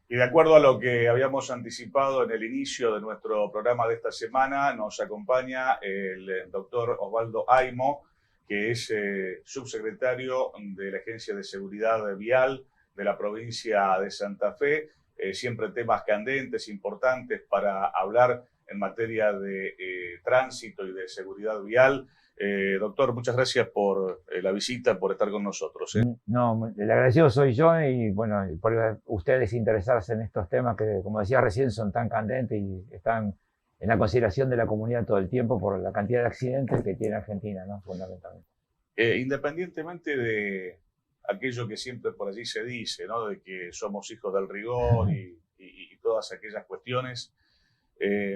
Y de acuerdo a lo que habíamos anticipado en el inicio de nuestro programa de esta semana, nos acompaña el doctor Osvaldo Aymo, que es subsecretario de la Agencia de Seguridad Vial de la provincia de Santa Fe. Siempre temas candentes, importantes para hablar en materia de tránsito y de seguridad vial. Doctor, muchas gracias por la visita, por estar con nosotros. No, el agradecido soy yo y bueno, por ustedes interesarse en estos temas que, como decía recién, son tan candentes y están en la consideración de la comunidad todo el tiempo por la cantidad de accidentes que tiene Argentina, ¿no? Fundamentalmente. Independientemente de aquello que siempre por allí se dice, ¿no? De que somos hijos del rigor y todas aquellas cuestiones,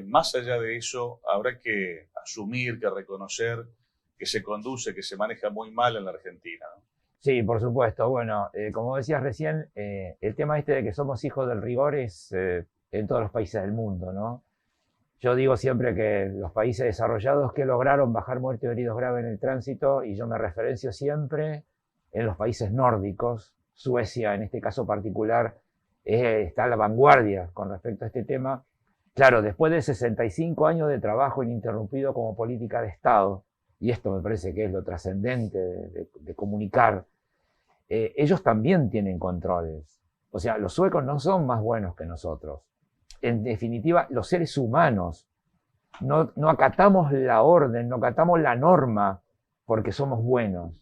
más allá de eso, habrá que asumir, que reconocer que se conduce, que se maneja muy mal en la Argentina, ¿no? Sí, por supuesto. Bueno, como decías recién, el tema este de que somos hijos del rigor es en todos los países del mundo, ¿no? Yo digo siempre que los países desarrollados que lograron bajar muertes y heridos graves en el tránsito, y yo me referencio siempre en los países nórdicos, Suecia en este caso particular, está a la vanguardia con respecto a este tema. Claro, después de 65 años de trabajo ininterrumpido como política de Estado, y esto me parece que es lo trascendente de comunicar, ellos también tienen controles. O sea, los suecos no son más buenos que nosotros. En definitiva, los seres humanos no acatamos la orden, no acatamos la norma porque somos buenos.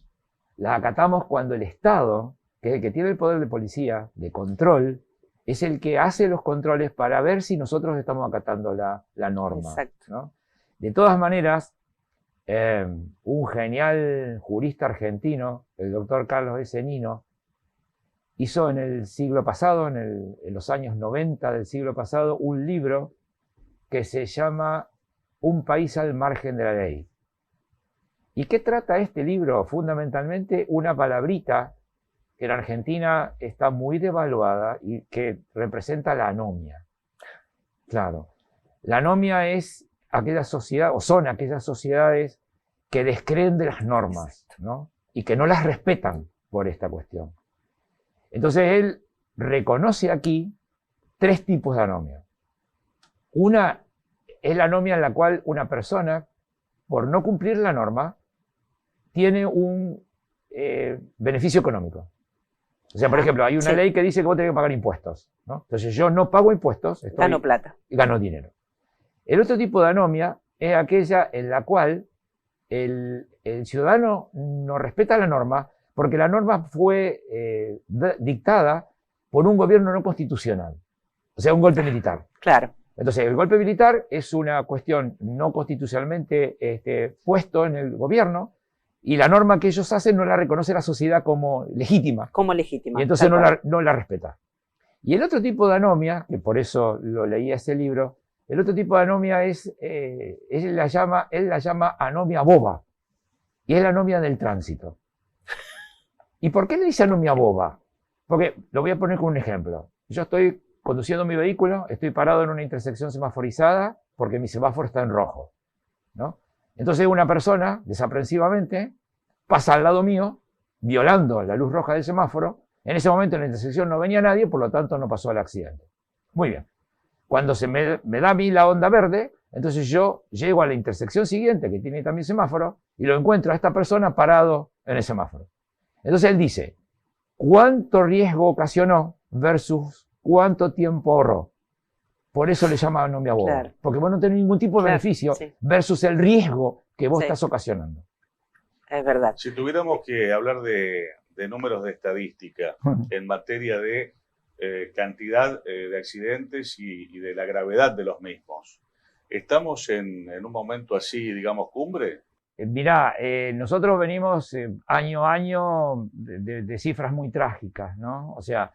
La acatamos cuando el Estado, que es el que tiene el poder de policía, de control, es el que hace los controles para ver si nosotros estamos acatando la norma. Exacto. ¿No? De todas maneras, un genial jurista argentino, el doctor Carlos S. Nino, hizo en el siglo pasado, en los años 90 del siglo pasado, un libro que se llama Un país al margen de la ley. ¿Y qué trata este libro? Fundamentalmente una palabrita que en Argentina está muy devaluada y que representa la anomia. Claro, la anomia es aquella sociedad, o son aquellas sociedades que descreen de las normas, ¿no? Y que no las respetan por esta cuestión. Entonces él reconoce aquí tres tipos de anomia. Una es la anomia en la cual una persona, por no cumplir la norma, tiene un beneficio económico. O sea, por ejemplo, hay una ley que dice que vos tenés que pagar impuestos, ¿no? Entonces yo no pago impuestos, gano plata. Y gano dinero. El otro tipo de anomia es aquella en la cual el ciudadano no respeta la norma porque la norma fue dictada por un gobierno no constitucional, o sea, un golpe militar. Claro. Entonces, el golpe militar es una cuestión no constitucionalmente puesto en el gobierno y la norma que ellos hacen no la reconoce la sociedad como legítima. Como legítima. Y entonces no la respeta. Y el otro tipo de anomia, que por eso lo leía ese libro, el otro tipo de anomia él la llama anomia boba, y es la anomia del tránsito. ¿Y por qué le dice anomia boba? Porque, lo voy a poner con un ejemplo. Yo estoy conduciendo mi vehículo, estoy parado en una intersección semaforizada porque mi semáforo está en rojo, ¿no? Entonces una persona, desaprensivamente, pasa al lado mío, violando la luz roja del semáforo. En ese momento en la intersección no venía nadie, por lo tanto no pasó el accidente. Muy bien. Cuando se me da a mí la onda verde, entonces yo llego a la intersección siguiente, que tiene también semáforo, y lo encuentro a esta persona parado en el semáforo. Entonces él dice, ¿cuánto riesgo ocasionó versus cuánto tiempo ahorró? Por eso le llama anomia boba. Claro. Porque vos no tenés ningún tipo de beneficio versus el riesgo que vos estás ocasionando. Es verdad. Si tuviéramos que hablar de números de estadística en materia de cantidad de accidentes y de la gravedad de los mismos, ¿estamos en un momento así, digamos, cumbre? Mirá, nosotros venimos año a año de cifras muy trágicas, ¿no? O sea,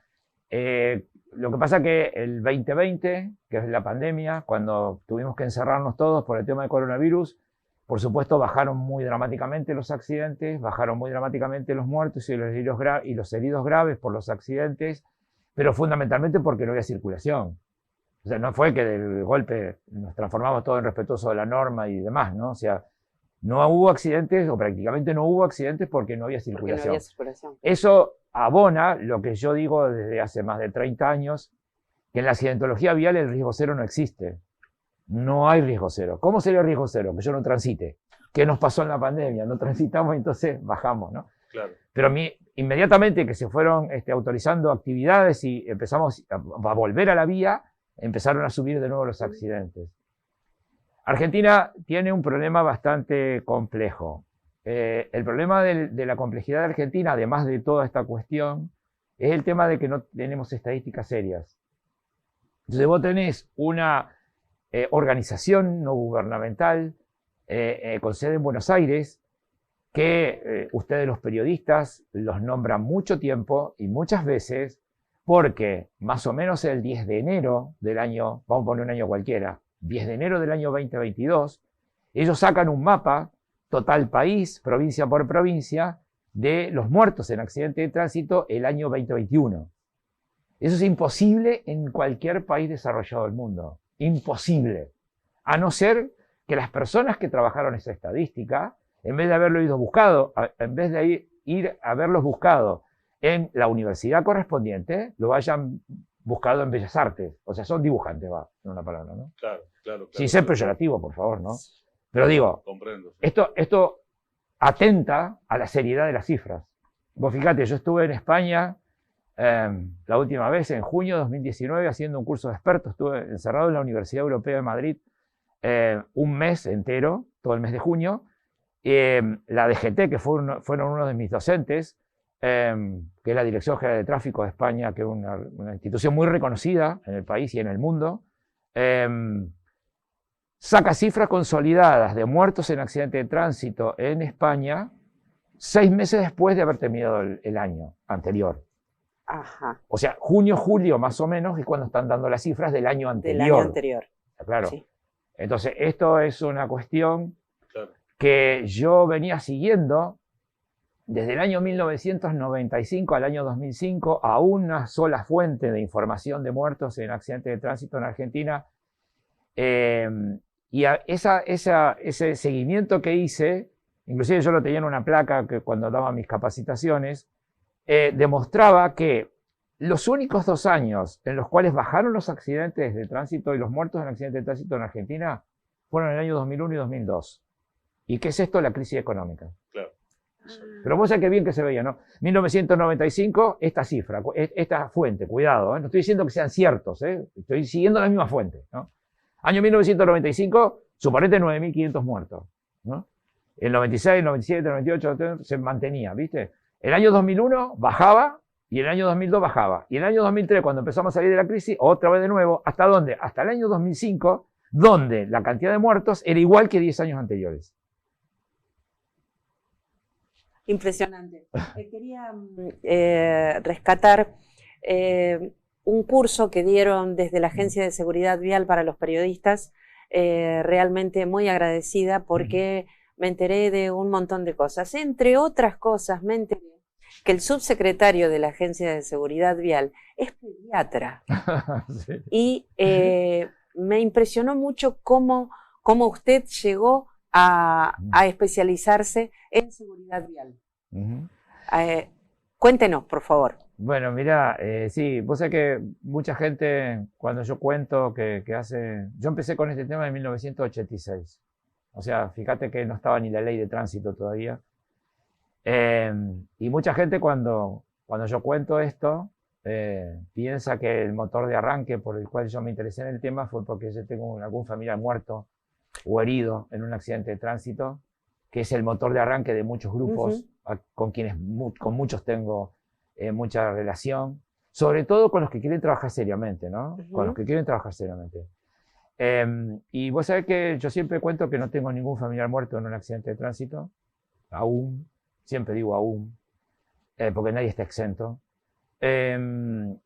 lo que pasa que el 2020, que es la pandemia, cuando tuvimos que encerrarnos todos por el tema del coronavirus, por supuesto bajaron muy dramáticamente los accidentes, bajaron muy dramáticamente los muertos y los heridos graves por los accidentes, pero fundamentalmente porque no había circulación. O sea, no fue que del golpe nos transformamos todos en respetuosos de la norma y demás, ¿no? O sea, no hubo accidentes, o prácticamente no hubo accidentes porque no había circulación. No había circulación. Eso abona lo que yo digo desde hace más de 30 años, que en la accidentología vial el riesgo cero no existe. No hay riesgo cero. ¿Cómo sería el riesgo cero? Que yo no transite. ¿Qué nos pasó en la pandemia? No transitamos y entonces bajamos, ¿no? Claro. Pero inmediatamente que se fueron autorizando actividades y empezamos a volver a la vía, empezaron a subir de nuevo los accidentes. Argentina tiene un problema bastante complejo. El problema de la complejidad de Argentina, además de toda esta cuestión, es el tema de que no tenemos estadísticas serias. Entonces vos tenés una organización no gubernamental con sede en Buenos Aires que ustedes los periodistas los nombran mucho tiempo y muchas veces porque más o menos el 10 de enero del año, vamos a poner un año cualquiera, 10 de enero del año 2022, ellos sacan un mapa total país, provincia por provincia, de los muertos en accidente de tránsito el año 2021. Eso es imposible en cualquier país desarrollado del mundo. Imposible. A no ser que las personas que trabajaron esa estadística, en vez de haberlo ido buscado, en vez de ir a haberlos buscado en la universidad correspondiente, lo hayan buscado en Bellas Artes. O sea, son dibujantes, va, en una palabra, ¿no? Claro, claro. Sin ser peyorativo, por favor, ¿no? Pero digo, comprendo. Esto atenta a la seriedad de las cifras. Vos fíjate, yo estuve en España la última vez, en junio de 2019, haciendo un curso de expertos. Estuve encerrado en la Universidad Europea de Madrid un mes entero, todo el mes de junio. La DGT, que fueron uno de mis docentes, que es la Dirección General de Tráfico de España, que es una institución muy reconocida en el país y en el mundo, saca cifras consolidadas de muertos en accidente de tránsito en España 6 meses después de haber terminado el año anterior. Ajá. O sea, junio, julio más o menos es cuando están dando las cifras del año anterior. Del año anterior. Claro. Sí. Entonces, esto es una cuestión Claro. que yo venía siguiendo desde el año 1995 al año 2005 a una sola fuente de información de muertos en accidentes de tránsito en Argentina. Y ese seguimiento que hice, inclusive yo lo tenía en una placa que cuando daba mis capacitaciones, demostraba que los únicos 2 años en los cuales bajaron los accidentes de tránsito y los muertos en accidentes de tránsito en Argentina fueron en el año 2001 y 2002. ¿Y qué es esto? La crisis económica. Claro. Pero vos sabés qué bien que se veía, ¿no? 1995, esta cifra, esta fuente, cuidado, no estoy diciendo que sean ciertos, estoy siguiendo la misma fuente, ¿no? Año 1995, suponete 9.500 muertos, ¿no? El 96, el 97, el 98 se mantenía, ¿viste? El año 2001 bajaba y el año 2002 bajaba. Y el año 2003, cuando empezamos a salir de la crisis, otra vez de nuevo. ¿Hasta dónde? Hasta el año 2005, donde la cantidad de muertos era igual que 10 años anteriores. Impresionante. Quería rescatar un curso que dieron desde la Agencia de Seguridad Vial para los periodistas, realmente muy agradecida porque me enteré de un montón de cosas. Entre otras cosas, me enteré que el subsecretario de la Agencia de Seguridad Vial es pediatra. Sí. Y me impresionó mucho cómo usted llegó a especializarse en seguridad vial. Cuéntenos, por favor. Bueno, mira, sí, vos sabés que mucha gente, cuando yo cuento que hace... Yo empecé con este tema en 1986. O sea, fíjate que no estaba ni la ley de tránsito todavía. Y mucha gente cuando yo cuento esto, piensa que el motor de arranque por el cual yo me interesé en el tema fue porque yo tengo algún familiar muerto o herido en un accidente de tránsito, que es el motor de arranque de muchos grupos, con quienes con muchos tengo mucha relación, sobre todo con los que quieren trabajar seriamente, ¿no? Con los que quieren trabajar seriamente. Y vos sabés que yo siempre cuento que no tengo ningún familiar muerto en un accidente de tránsito, aún, siempre digo aún, porque nadie está exento.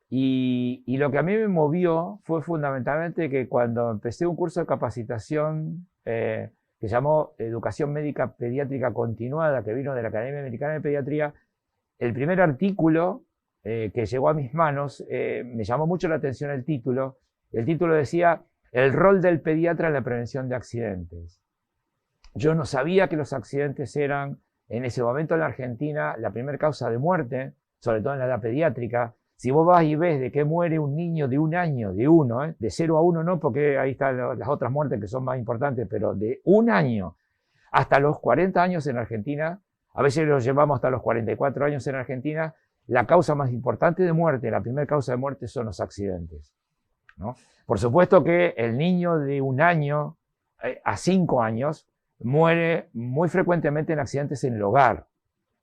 Y lo que a mí me movió fue fundamentalmente que cuando empecé un curso de capacitación que se llamó Educación Médica Pediátrica Continuada, que vino de la Academia Americana de Pediatría, el primer artículo que llegó a mis manos, me llamó mucho la atención el título. El título decía: el rol del pediatra en la prevención de accidentes. Yo no sabía que los accidentes eran, en ese momento en la Argentina, la primera causa de muerte, sobre todo en la edad pediátrica. Si vos vas y ves de qué muere un niño de 1 año, de uno, de 0 a 1 no, porque ahí están las otras muertes que son más importantes, pero de 1 año hasta los 40 años en Argentina, a veces los llevamos hasta los 44 años en Argentina, la causa más importante de muerte, la primera causa de muerte son los accidentes, ¿no? Por supuesto que el niño de 1 año a 5 años muere muy frecuentemente en accidentes en el hogar.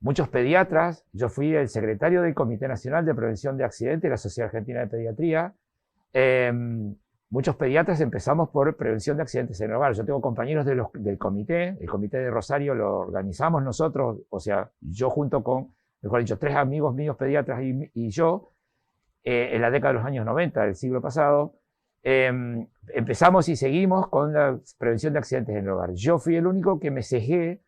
Muchos pediatras, yo fui el secretario del Comité Nacional de Prevención de Accidentes de la Sociedad Argentina de Pediatría, muchos pediatras empezamos por prevención de accidentes en el hogar. Yo tengo compañeros del comité, el comité de Rosario lo organizamos nosotros, o sea, yo junto con, mejor dicho, 3 amigos míos pediatras y yo, en la década de los años 90 del siglo pasado, empezamos y seguimos con la prevención de accidentes en el hogar. Yo fui el único que me cegué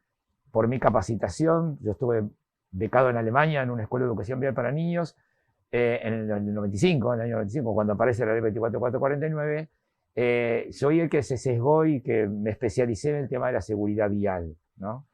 por mi capacitación. Yo estuve becado en Alemania en una escuela de educación vial para niños en el año 95, cuando aparece la ley 24449. Soy el que se sesgó y que me especialicé en el tema de la seguridad vial, ¿no?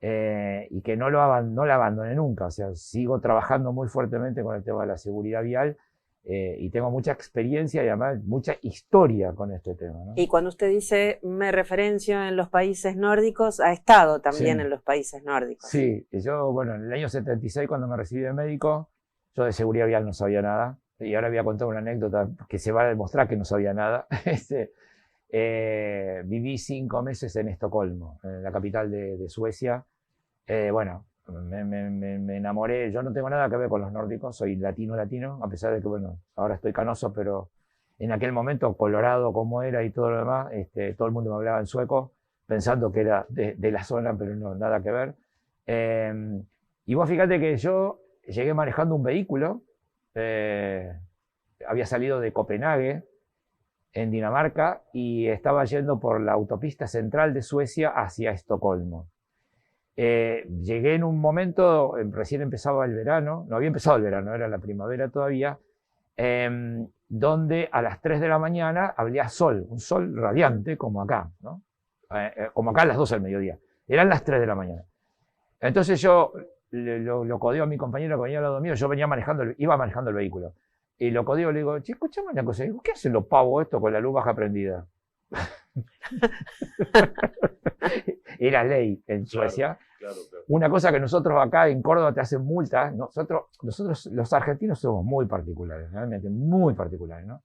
Y que no la abandoné nunca. O sea, sigo trabajando muy fuertemente con el tema de la seguridad vial. Y tengo mucha experiencia y además mucha historia con este tema, ¿no? Y cuando usted dice me referencio en los países nórdicos, ha estado también Sí. en los países nórdicos. Sí, yo, bueno, en el año 76 cuando me recibí de médico, yo de seguridad vial no sabía nada. Y ahora voy a contar una anécdota que se va a demostrar que no sabía nada. Viví 5 meses en Estocolmo, en la capital de Suecia. Bueno, me enamoré. Yo no tengo nada que ver con los nórdicos, soy latino, a pesar de que, bueno, ahora estoy canoso, pero en aquel momento, colorado como era y todo lo demás, todo el mundo me hablaba en sueco, pensando que era de la zona, pero no, nada que ver. Y vos fíjate que yo llegué manejando un vehículo, había salido de Copenhague, en Dinamarca, y estaba yendo por la autopista central de Suecia hacia Estocolmo. Llegué en un momento, recién empezaba el verano, no había empezado el verano, era la primavera todavía, donde a las 3 de la mañana había sol, un sol radiante como acá, ¿no? Como acá a las 12 del mediodía. Eran las 3 de la mañana. Entonces yo lo codeo a mi compañero que venía al lado mío, yo iba manejando el vehículo. Y lo codeo, le digo, che, escuchame una cosa, ¿qué hacen los pavos esto con la luz baja prendida? Era ley en Suecia. Claro. Una cosa que nosotros acá en Córdoba te hacen multas, nosotros los argentinos somos muy particulares, realmente muy particulares, ¿no?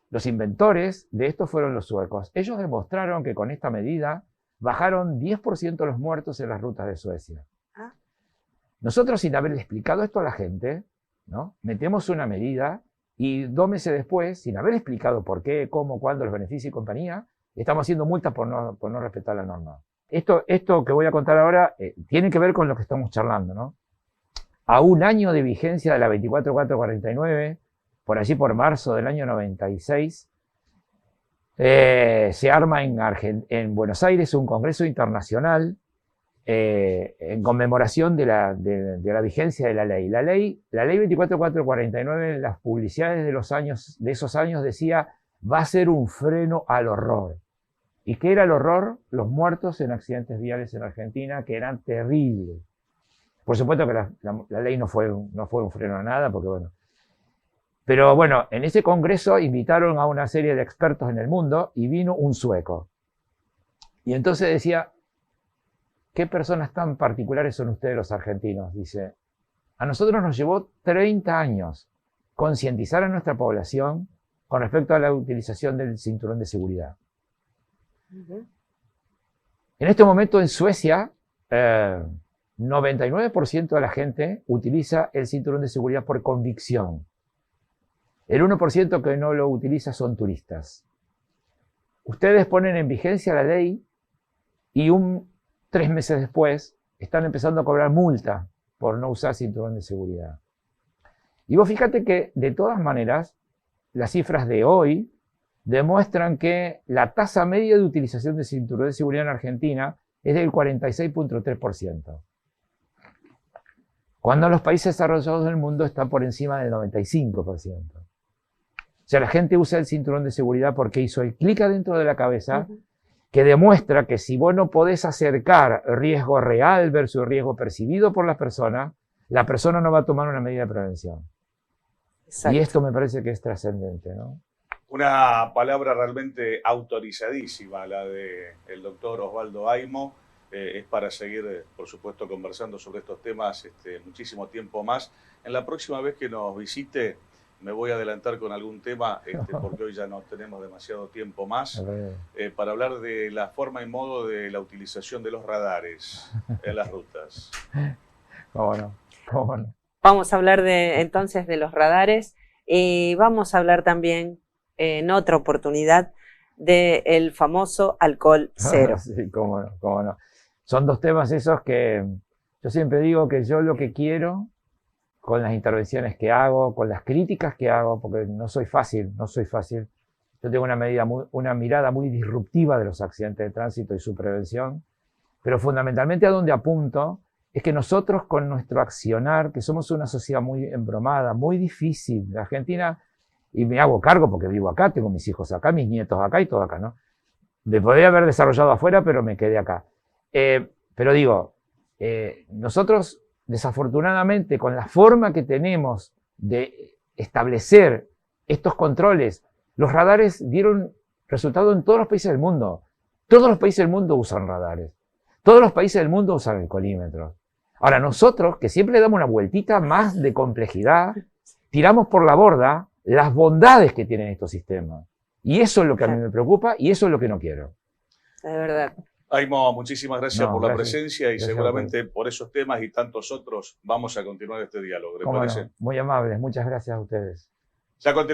Los inventores de esto fueron los suecos. Ellos demostraron que con esta medida bajaron 10% los muertos en las rutas de Suecia. Nosotros, sin haberle explicado esto a la gente, ¿no? Metemos una medida y 2 meses después, sin haber explicado por qué, cómo, cuándo, los beneficios y compañía, estamos haciendo multas por no respetar la norma. Esto que voy a contar ahora tiene que ver con lo que estamos charlando, ¿no? A 1 año de vigencia de la 24449, por allí por marzo del año 96, se arma en Buenos Aires un congreso internacional en conmemoración de la vigencia de la ley. La ley 24449, en las publicidades de esos años decía, va a ser un freno al horror. ¿Y qué era el horror? Los muertos en accidentes viales en Argentina, que eran terribles. Por supuesto que la ley no fue un freno a nada, porque bueno. Pero bueno, en ese congreso invitaron a una serie de expertos en el mundo y vino un sueco. Y entonces decía, ¿qué personas tan particulares son ustedes los argentinos? Dice, a nosotros nos llevó 30 años concientizar a nuestra población con respecto a la utilización del cinturón de seguridad. En este momento en Suecia, 99% de la gente utiliza el cinturón de seguridad por convicción. El 1% que no lo utiliza son turistas. Ustedes ponen en vigencia la ley y 3 meses después están empezando a cobrar multa por no usar cinturón de seguridad. Y vos fíjate que de todas maneras, las cifras de hoy demuestran que la tasa media de utilización de cinturón de seguridad en Argentina es del 46.3%. Cuando en los países desarrollados del mundo está por encima del 95%. O sea, la gente usa el cinturón de seguridad porque hizo el clic adentro de la cabeza que demuestra que si vos no podés acercar riesgo real versus riesgo percibido por la persona no va a tomar una medida de prevención. Exacto. Y esto me parece que es trascendente, ¿no? Una palabra realmente autorizadísima, la del doctor Osvaldo Aimo. Es para seguir, por supuesto, conversando sobre estos temas muchísimo tiempo más. En la próxima vez que nos visite, me voy a adelantar con algún tema, porque hoy ya no tenemos demasiado tiempo más, para hablar de la forma y modo de la utilización de los radares en las rutas. ¿Cómo no? ¿Cómo no? Vamos a hablar entonces de los radares y vamos a hablar también en otra oportunidad del famoso alcohol cero. Sí, cómo no, cómo no. Son dos temas esos que yo siempre digo que yo lo que quiero con las intervenciones que hago, con las críticas que hago, porque no soy fácil. Yo tengo una mirada muy disruptiva de los accidentes de tránsito y su prevención, pero fundamentalmente a donde apunto es que nosotros con nuestro accionar, que somos una sociedad muy embromada, muy difícil, la Argentina, y me hago cargo porque vivo acá, tengo mis hijos acá, mis nietos acá y todo acá, ¿no? Me podría haber desarrollado afuera, pero me quedé acá. Pero digo, nosotros desafortunadamente con la forma que tenemos de establecer estos controles, los radares dieron resultado en todos los países del mundo. Todos los países del mundo usan radares. Todos los países del mundo usan alcoholímetros. Ahora nosotros, que siempre le damos una vueltita más de complejidad, tiramos por la borda las bondades que tienen estos sistemas. Y eso es lo que a mí me preocupa y eso es lo que no quiero. De verdad. Aimo, muchísimas gracias por la presencia y gracias seguramente por esos temas y tantos otros vamos a continuar este diálogo. ¿Le parece? No, muy amables, muchas gracias a ustedes. Ya